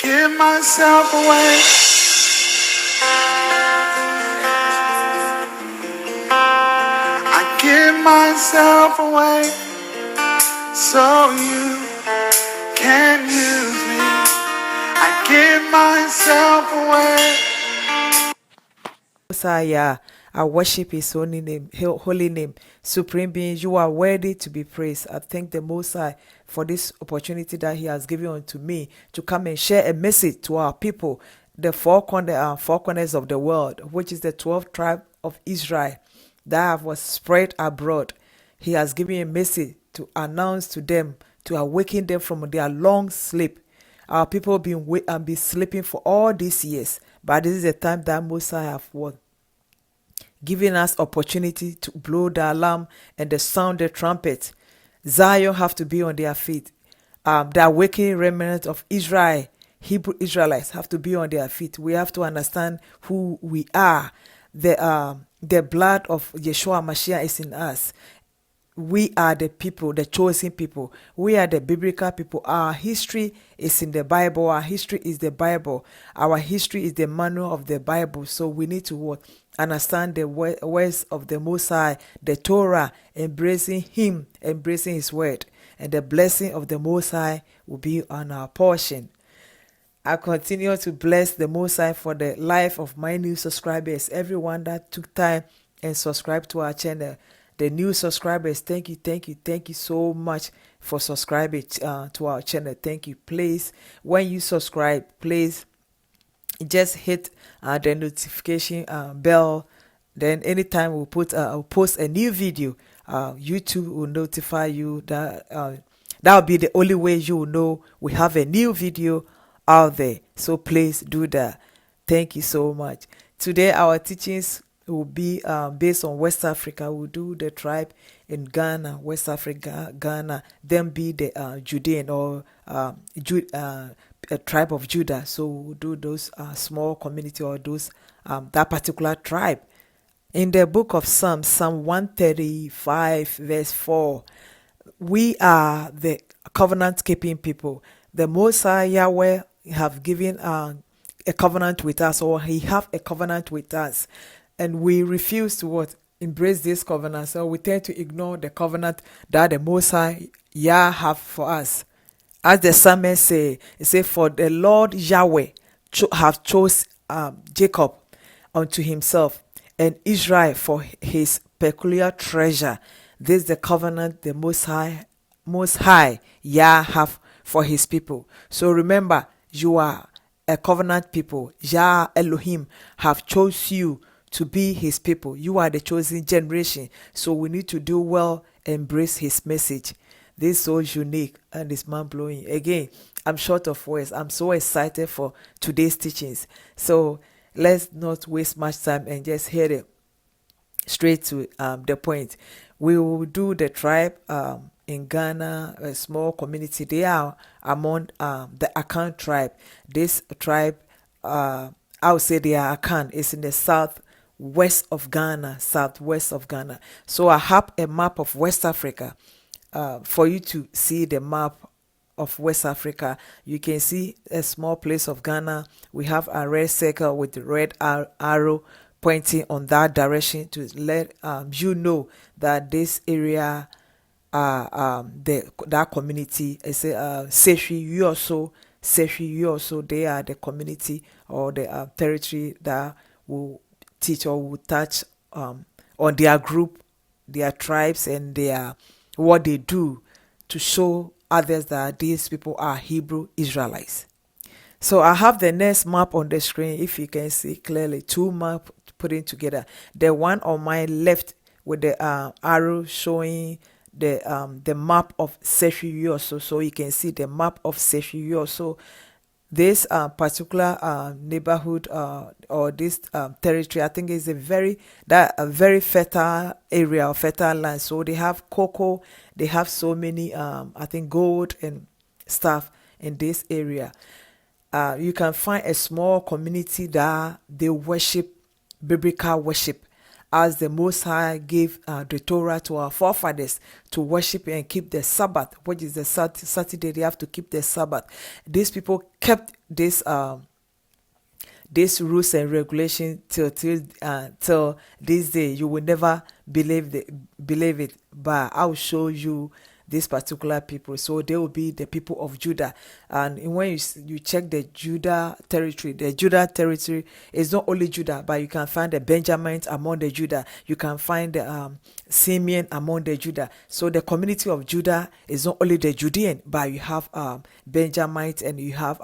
give myself away. I give myself away so you can use me. I give myself away. Messiah, I worship his holy name. Supreme being, you are worthy to be praised. I thank the Most High for this opportunity that he has given unto me to come and share a message to our people, the four corners of the world, which is the 12th tribe of Israel that was spread abroad. He has given a message to announce to them, to awaken them from their long sleep. Our people have been sleeping for all these years, but this is the time that Most High have won, giving us opportunity to blow the alarm and the sound the trumpet. Zion have to be on their feet. The awakening remnant of Israel, Hebrew Israelites, have to be on their feet. We have to understand who we are. The blood of Yeshua Mashiach is in us. We are the people, the chosen people. We are the biblical people. Our history is in the Bible. Our history is the Bible. Our history is the manual of the Bible. So we need to understand the words of the Most High, the Torah, embracing Him, embracing His word. And the blessing of the Most High will be on our portion. I continue to bless the Most High for the life of my new subscribers, everyone that took time and subscribed to our channel. The new subscribers, thank you so much for subscribing to our channel. Thank you. Please, when you subscribe, please just hit the notification bell. Then anytime we post a new video, YouTube will notify you. That will be the only way you will know we have a new video out there. So please do that. Thank you so much. Today our teachings will be based on West Africa. We'll do the tribe in Ghana, West Africa, Ghana, then be the Judean or a tribe of Judah. So we'll do those small community or those that particular tribe. In the book of Psalms, Psalm 135 verse 4, we are the covenant-keeping people. The Most High Yahweh have given a covenant with us, or He have a covenant with us. And we refuse to embrace this covenant. So we tend to ignore the covenant that the Most High Yah have for us. As the psalmist say, it say, for the Lord Yahweh have chose Jacob unto himself, and Israel for his peculiar treasure. This is the covenant the Most High Yah have for his people. So remember, you are a covenant people. Yah Elohim have chose you to be his people. You are the chosen generation. So we need to do well, embrace his message. This is so unique and it's mind-blowing. Again, I'm short of words. I'm so excited for today's teachings. So let's not waste much time and just head it straight to the point. We will do the tribe in Ghana, a small community. They are among the Akan tribe. This tribe, I would say they are Akan. It's in the southwest of Ghana. So I have a map of West Africa. For you to see the map of West Africa, you can see a small place of Ghana. We have a red circle with the red arrow pointing on that direction to let you know that this area, that community is Sefi Yoso. They are the community or the territory that will teach or will touch on their group, their tribes, and their what they do to show others that these people are Hebrew Israelites. So I have the next map on the screen. If you can see clearly, two maps putting together. The one on my left with the arrow showing the map of Sefi Yoso. So you can see the map of Sefi Yoso. This particular neighborhood or this territory, I think, is a very fertile area or fertile land. So they have cocoa, they have so many, I think, gold and stuff in this area. You can find a small community that they worship biblical worship. as the Most High gave the Torah to our forefathers to worship and keep the Sabbath, which is the Saturday. They have to keep the Sabbath. These people kept this rules and regulation till this day. You will never believe it, but I'll show you this particular people. So they will be the people of Judah. And when you check the Judah territory is not only Judah, but you can find the Benjamites among the Judah. You can find the Simeon among the Judah. So the community of Judah is not only the Judean, but you have Benjamites and you have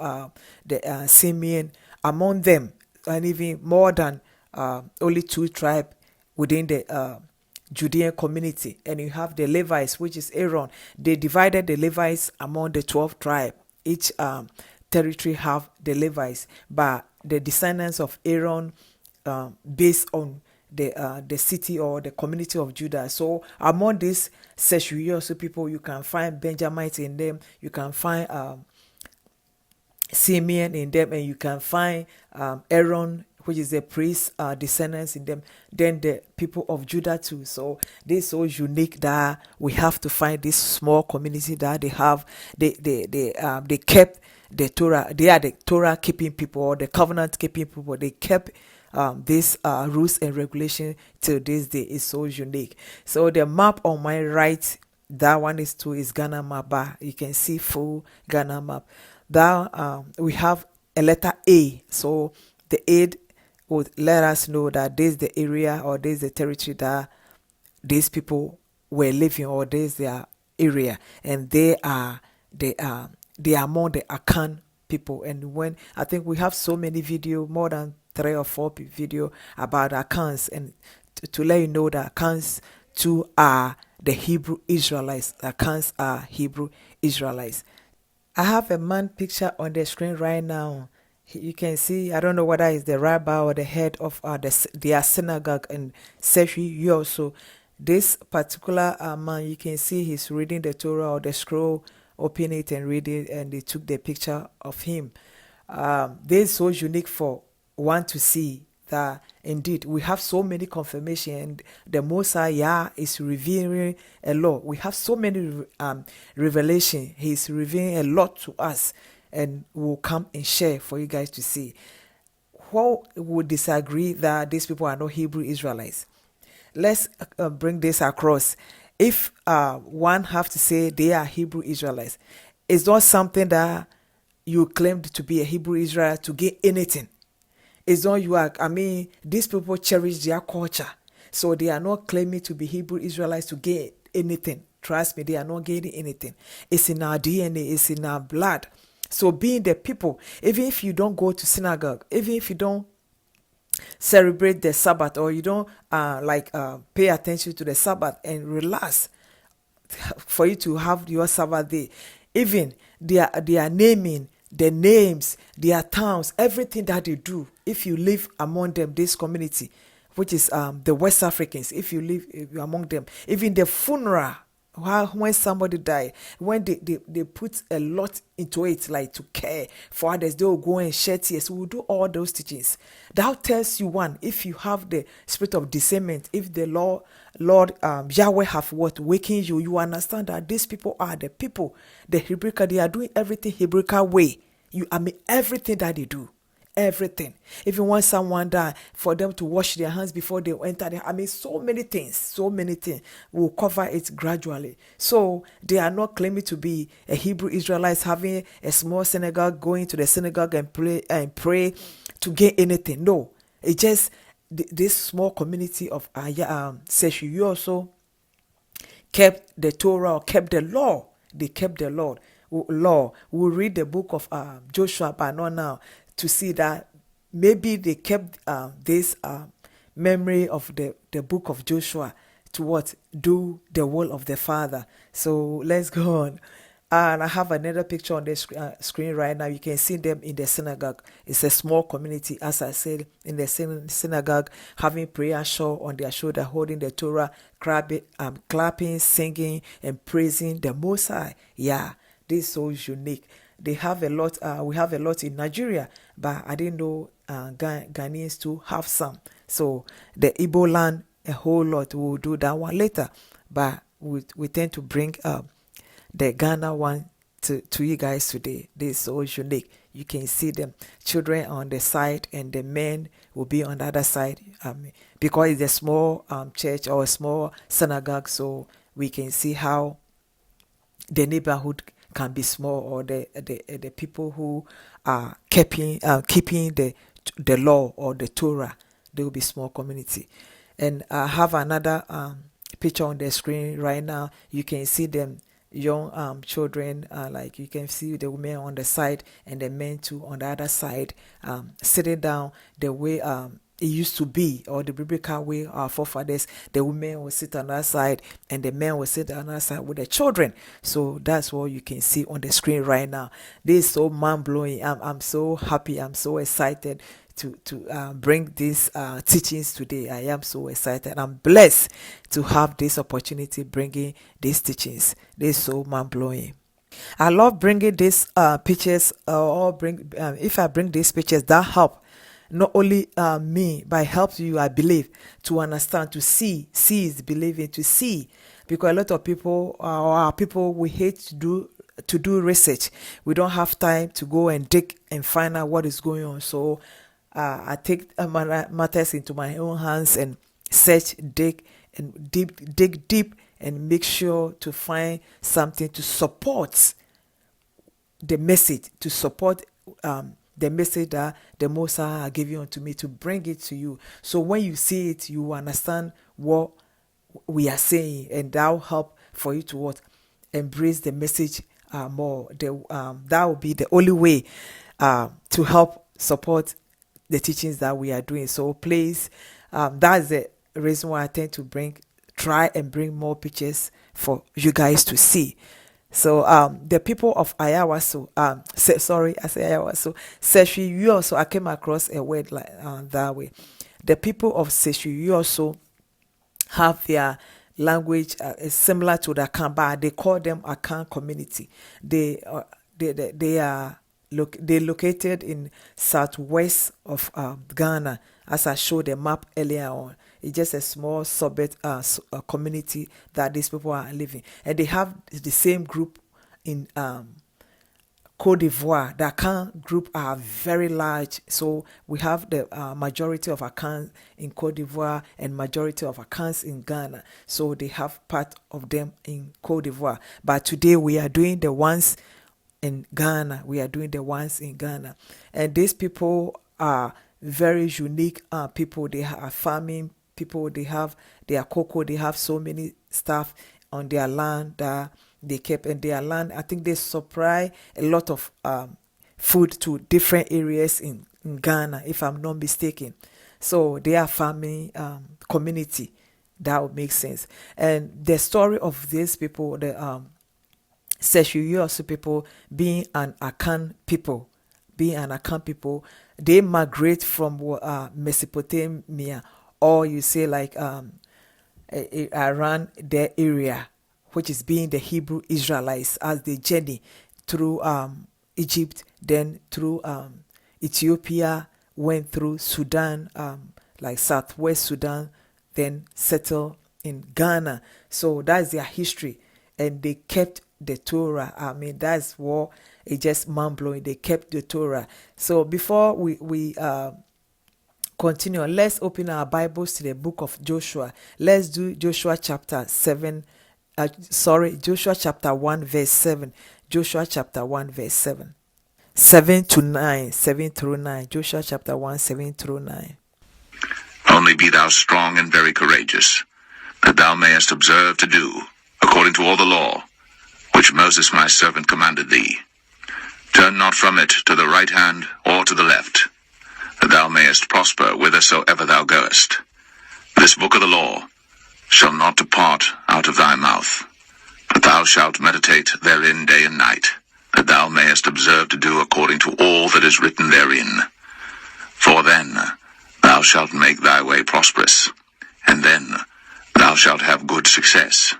the Simeon among them, and even more than only 2 tribes within the Judean community. And you have the Levites, which is Aaron. They divided the Levites among the 12 tribes. Each territory have the Levites, but the descendants of Aaron based on the city or the community of Judah. So among these Seshuyos people, you can find Benjamites in them, you can find Simeon in them, and you can find Aaron, which is the priest descendants in them, then the people of Judah too. So this is so unique that we have to find this small community that they kept the Torah. They are the Torah keeping people, or the covenant keeping people. They kept this rules and regulation till this day. Is so unique. So the map on my right, that one is Ghana map. You can see full Ghana map. That we have a letter A. So the A would let us know that this is the area, or this is the territory that these people were living, or this is their area, and they are among the Akan people. And when I think we have so many video, more than 3 or 4 video about Akans, and to let you know that Akans too are the Hebrew Israelites. Akans are Hebrew Israelites. I have a man picture on the screen right now. You can see, I don't know whether it's the rabbi or the head of their synagogue in Seshi. Also, this particular man, you can see he's reading the Torah or the scroll, open it and read it, and they took the picture of him. This is so unique for one to see that indeed we have so many confirmation, and the Messiah is revealing a lot. We have so many revelation. He's revealing a lot to us, and we'll come and share for you guys to see. Who would disagree that these people are not Hebrew Israelites? Let's bring this across. If one have to say they are Hebrew Israelites, it's not something that you claimed to be a Hebrew Israelite to get anything. It's not you are. I mean, these people cherish their culture, so they are not claiming to be Hebrew Israelites to get anything. Trust me, they are not getting anything. It's in our DNA. It's in our blood. So being the people, even if you don't go to synagogue, even if you don't celebrate the Sabbath, or you don't pay attention to the Sabbath and relax for you to have your Sabbath day, even they are naming the names, their towns, everything that they do. If you live among them, this community, which is the West Africans, if you live among them, even the funeral, when somebody died, when they put a lot into it, like to care for others, they will go and shed tears. We will do all those teachings. That tells you, one, if you have the spirit of discernment, if the Lord Yahweh have what waking you, you understand that these people are the people, the Hebraic, they are doing everything Hebraic way. Everything that they do. Everything. Even when someone die, for them to wash their hands before they enter there. So many things. We'll cover it gradually. So they are not claiming to be a Hebrew Israelites having a small synagogue, going to the synagogue and pray to get anything. No, it's just this small community of Seshi. You also kept the Torah, or kept the law. They kept the law. We'll read the book of Joshua, but not now, to see that maybe they kept this memory of the book of Joshua to what? Do the will of the Father. So let's go on. And I have another picture on the screen right now. You can see them in the synagogue. It's a small community, as I said, in the synagogue, having prayer shawl on their shoulder, holding the Torah, clapping, singing, and praising the Most High. Yeah, this is so unique. They have a lot. We have a lot in Nigeria, but I didn't know Ghanaians too have some. So the Igbo land a whole lot. We'll do that one later, but we tend to bring the Ghana one to you guys today. This is so unique. You can see them children on the side and the men will be on the other side, because it's a small church or a small synagogue, so we can see how the neighborhood can be small, or the people who are keeping the law or the Torah, they will be small community. And I have another picture on the screen right now. You can see them young children, like you can see the women on the side and the men too on the other side, sitting down the way it used to be, or the biblical way our forefathers. The women will sit on that side and the men will sit on that side with the children. So that's what you can see on the screen right now. This is so mind-blowing. I'm so happy, I'm so excited to bring these teachings today. I am so excited. I'm blessed to have this opportunity bringing these teachings. This is so mind-blowing. I love bringing these pictures, if I bring these pictures, that help not only me, but it helps you, I believe, to understand, to see. See is believing, to see. Because a lot of people, we hate to do research. We don't have time to go and dig and find out what is going on. So I take matters into my own hands and search, dig deep, and make sure to find something to support the message, to support the message that the Most High are giving unto me, to bring it to you. So when you see it, you understand what we are saying, and that will help for you to embrace the message more. That will be the only way to help support the teachings that we are doing. So please, that's the reason why I tend to try and bring more pictures for you guys to see. So the people of Ayawaso, Seshwi, I came across a word like that way. The people of Seshwi also have their language similar to the Akan, but they call them Akan community. They are located in southwest of Ghana, as I showed the map earlier on. It's just a small suburb community that these people are living, and they have the same group in Cote d'Ivoire. The Akan group are very large, so we have the majority of Akans in Cote d'Ivoire and majority of Akans in Ghana. So they have part of them in Cote d'Ivoire. But today we are doing the ones in Ghana. And these people are very unique people. They are farming people. They have their cocoa. They have so many stuff on their land that they kept in their land. I think they supply a lot of food to different areas in Ghana, if I'm not mistaken. So they are farming community. That would make sense. And the story of these people, the Seshwi people being an Akan people, they migrate from Mesopotamia, or you say like around their area, which is being the Hebrew Israelites, as they journey through Egypt, then through Ethiopia, went through Sudan, like southwest Sudan, then settled in Ghana. So that's their history, and they kept the Torah. I mean, that's what it's just mind-blowing. They kept the Torah. So before we continue, let's open our Bibles to the book of Joshua. Let's do Joshua chapter 7. Joshua chapter 1 verse 7. Joshua chapter 1 verse 7. 7 through 9. Joshua chapter 1, 7 through 9. Only be thou strong and very courageous, that thou mayest observe to do according to all the law which Moses my servant commanded thee. Turn not from it to the right hand or to the left, that thou mayest prosper whithersoever thou goest. This book of the law shall not depart out of thy mouth, but thou shalt meditate therein day and night, that thou mayest observe to do according to all that is written therein. For then thou shalt make thy way prosperous, and then thou shalt have good success.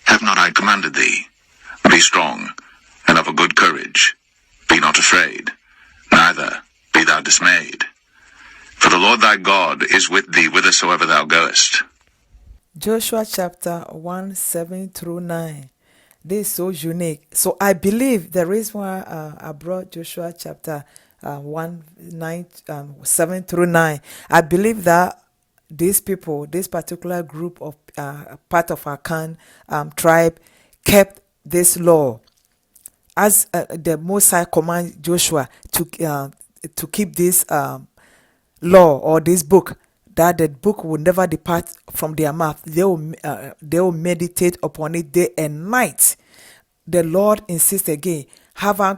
Have not I commanded thee? Be strong, and of a good courage. Be not afraid, neither be thou dismayed. For the Lord thy God is with thee whithersoever thou goest. Joshua chapter 1, 7 through 9. This is so unique. So I believe the reason why I brought Joshua chapter 1, 9, 7 through 9, I believe that these people, this particular group of part of Akan tribe, kept this law as the Most High command Joshua to keep this law or this book, that the book will never depart from their mouth. They will meditate upon it day and night. The Lord insists again, have I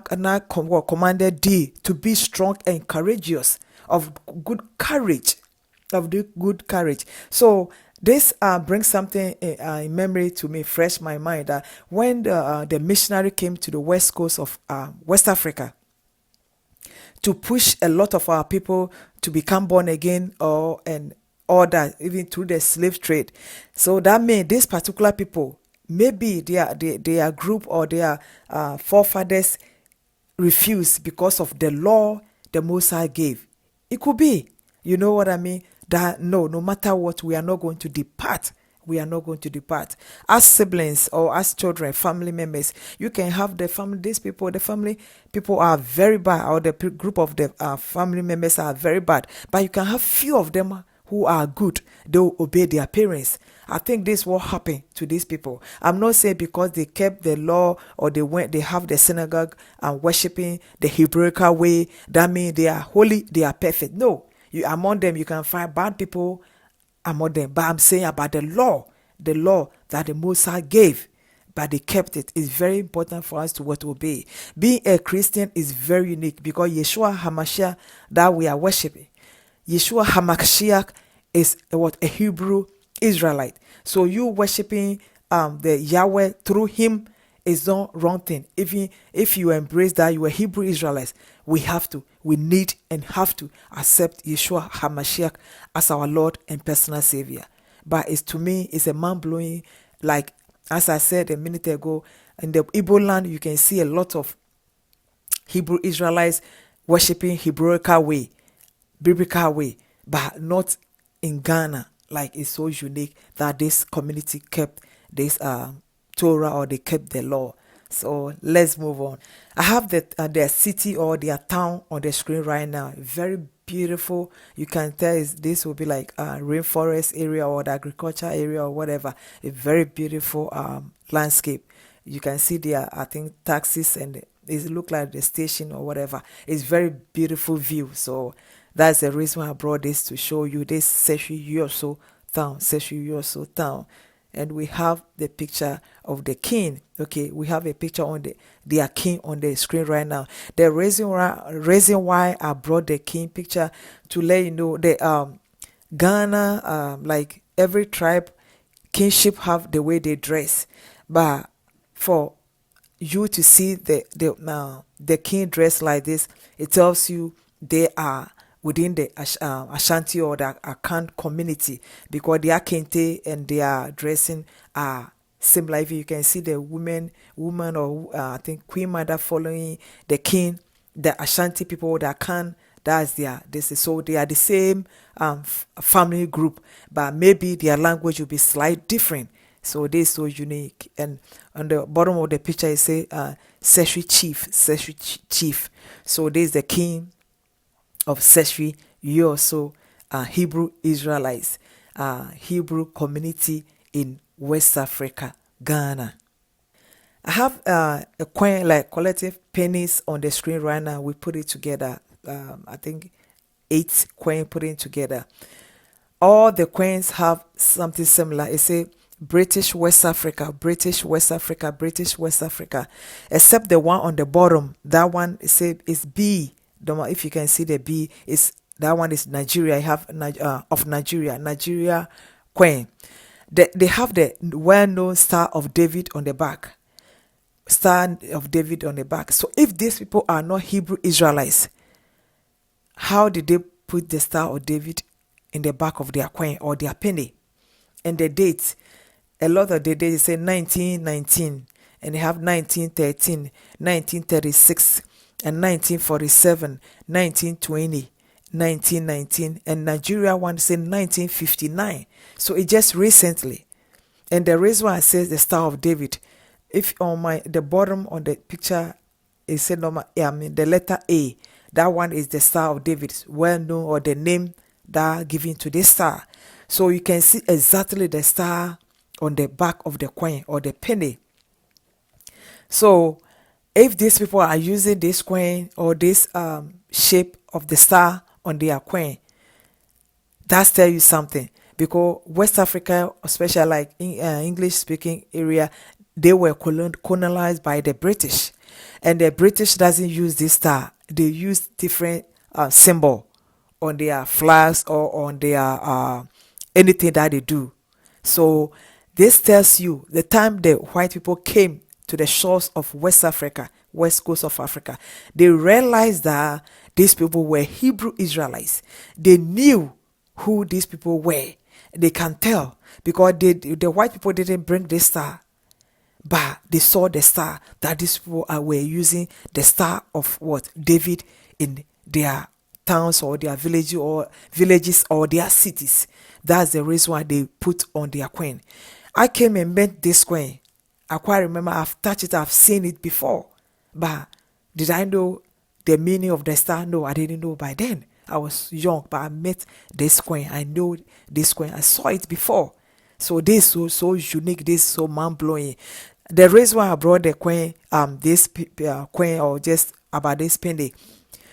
commanded thee to be strong and courageous, of good courage, So this brings something in memory to me, fresh my mind, that when the missionary came to the west coast of West Africa to push a lot of our people to become born again, and all that, even through the slave trade. So that means these particular people, maybe their group or their forefathers refused because of the law the Most High gave. It could be, you know what I mean? That no matter what, we are not going to depart. We are not going to depart. As siblings or as children, family members, you can have the family, the family people are very bad, or the group of the family members are very bad, but you can have few of them who are good. They will obey their parents. I think this will happen to these people. I'm not saying because they kept the law or they have the synagogue and worshiping the Hebraical way, that means they are holy, they are perfect. No, among them you can find bad people among them. But I'm saying about the law that the Most High gave, but they kept it. It's very important for us to obey. Being a Christian is very unique because Yeshua HaMashiach that we are worshiping, Yeshua HaMashiach is what a Hebrew Israelite. So you worshiping the Yahweh through him is not wrong thing. If you embrace that you are Hebrew Israelites, we need and have to accept Yeshua HaMashiach as our Lord and personal Savior. But to me, it's a mind-blowing, like as I said a minute ago, in the Igbo land, you can see a lot of Hebrew Israelites worshiping Hebraical way, biblical way, but not in Ghana. Like, it's so unique that this community kept this Torah, or they kept the law. So let's move on. I have the city or their town on the screen right now. Very beautiful. You can tell this will be like a rainforest area or the agriculture area or whatever. A very beautiful landscape. You can see there, I think, taxis, and it look like the station or whatever. It's very beautiful view. So that's the reason why I brought this to show you this Seshwi Yoso town. And we have the picture of the king. Okay, we have a picture on their king on the screen right now. The reason why I brought the king picture, to let you know the Ghana, like every tribe, kingship have the way they dress, but for you to see the king dress like this, it tells you they are within the Ashanti or the Akan community, because their kente and their dressing are similar. If you can see the woman or I think Queen Mother following the king, the Ashanti people, the Akan, so they are the same family group, but maybe their language will be slightly different. So this is so unique. And on the bottom of the picture it say Seshwi chief. So this is the king of Seshwi. You also Hebrew Israelites, Hebrew community in West Africa, Ghana. I have a coin, like collective pennies on the screen right now. We put it together. I think 8 coins put in together. All the coins have something similar. It say British West Africa, except the one on the bottom. That one is B. If you can see the B, that one is Nigeria. I have of Nigeria coin. They have the well-known Star of David on the back. So if these people are not Hebrew Israelites, how did they put the Star of David in the back of their coin or their penny? And the dates, a lot of the dates say 1919, and they have 1913, 1936, and 1947, 1920, 1919, and Nigeria one say 1959. So it just recently, And the reason why I say the Star of David, if on the bottom on the picture it said normal, the letter A, that one is the Star of David, well known, or the name that given to this star. So you can see exactly the star on the back of the coin or the penny. So if these people are using this coin or this shape of the star on their coin, that's tell you something. Because West Africa, especially like in English speaking area, they were colonized by the British, and the British doesn't use this star. They use different symbol on their flags or on their anything that they do. So this tells you the time the white people came to the shores of West Africa, west coast of Africa, they realized that these people were Hebrew Israelites. They knew who these people were. They can tell because the white people didn't bring this star, but they saw the star that these people were using, the star of what? David, in their towns or their villages or their cities. That's the reason why they put on their coin. I came and met this coin. I quite remember I've touched it, I've seen it before. But did I know the meaning of the star? No, I didn't know by then. I was young, but I met this coin. I know this coin. I saw it before. So this is so unique. This is so mind-blowing. The reason why I brought the coin, this coin, or just about this penny,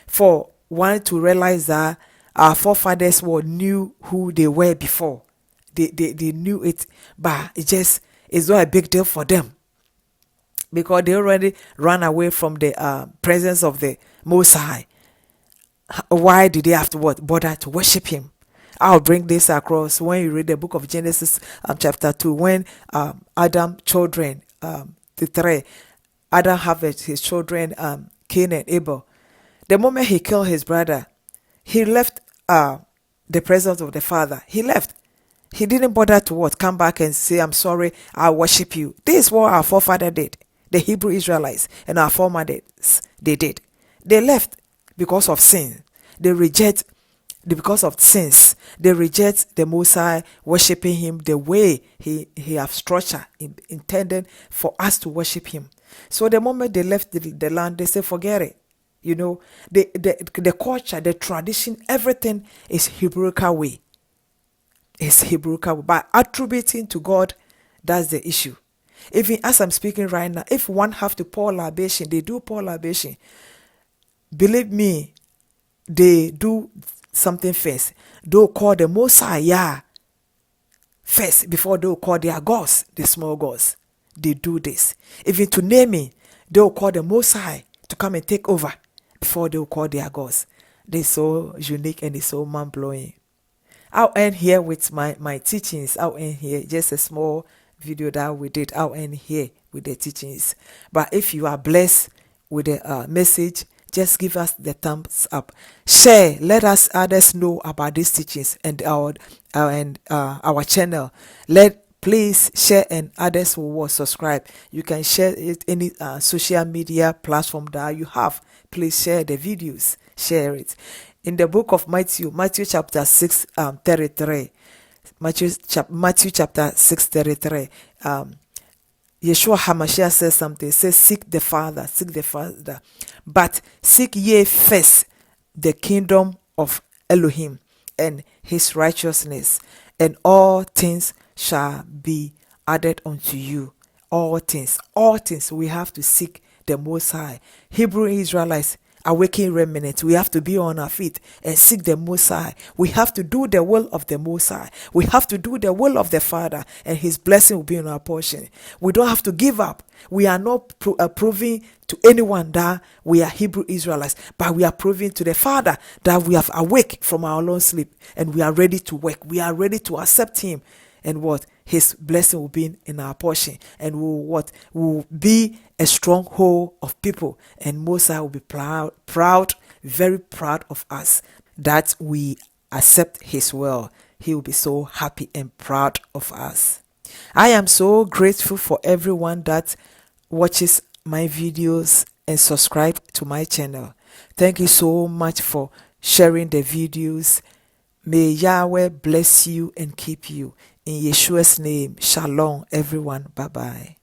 for one to realize that our forefathers knew who they were before. They knew it, but it's not a big deal for them because they already ran away from the presence of the Most High. Why did they have to bother to worship him? I'll bring this across when you read the book of Genesis chapter 2, when Adam children, the three, Adam harvested his children, Cain and Abel. The moment he killed his brother, he left the presence of the father. He left. He didn't bother to come back and say, I'm sorry, I worship you. This is what our forefather did. The Hebrew Israelites and our forefathers, they did. They left because of sin. They reject because of sins. They reject the Most High, worshiping him the way he have structured, intended for us to worship him. So the moment they left the land, they say, forget it. You know, the culture, the tradition, everything is Hebrewical way. It's Hebrewical way. By attributing to God, that's the issue. Even as I'm speaking right now, if one have to pour libation, they do pour libation. Believe me, they do something first. They'll call the Most High Yah first before they'll call their gods, the small gods. They do this. Even to name it, they'll call the Most High to come and take over before they'll call their gods. They're so unique and it's so mind-blowing. I'll end here with my teachings. I'll end here, just a small video that we did. I'll end here with the teachings. But if you are blessed with the message, just give us the thumbs up. Share. Let others know about these teachings and our channel. Please share, and others will subscribe. You can share it any social media platform that you have. Please share the videos. Share it. In the book of Matthew chapter 6, 33. Matthew chapter 6, 33. Yeshua HaMashiach says something. It says, seek the Father. But seek ye first the kingdom of Elohim and his righteousness, and all things shall be added unto you. All things. We have to seek the Most High. Hebrew Israelites, awakening remnant, we have to be on our feet and seek the Most High. We have to do the will of the Most High. We have to do the will of the Father, and his blessing will be in our portion. We don't have to give up. We are not proving to anyone that we are Hebrew Israelites, but we are proving to the Father that we have awake from our long sleep and we are ready to work. We are ready to accept him, and his blessing will be in our portion, and will be a stronghold of people, and Most High will be proud, very proud of us that we accept his will. He will be so happy and proud of us. I am so grateful for everyone that watches my videos and subscribe to my channel. Thank you so much for sharing the videos. May Yahweh bless you and keep you. In Yeshua's name, shalom, everyone. Bye bye.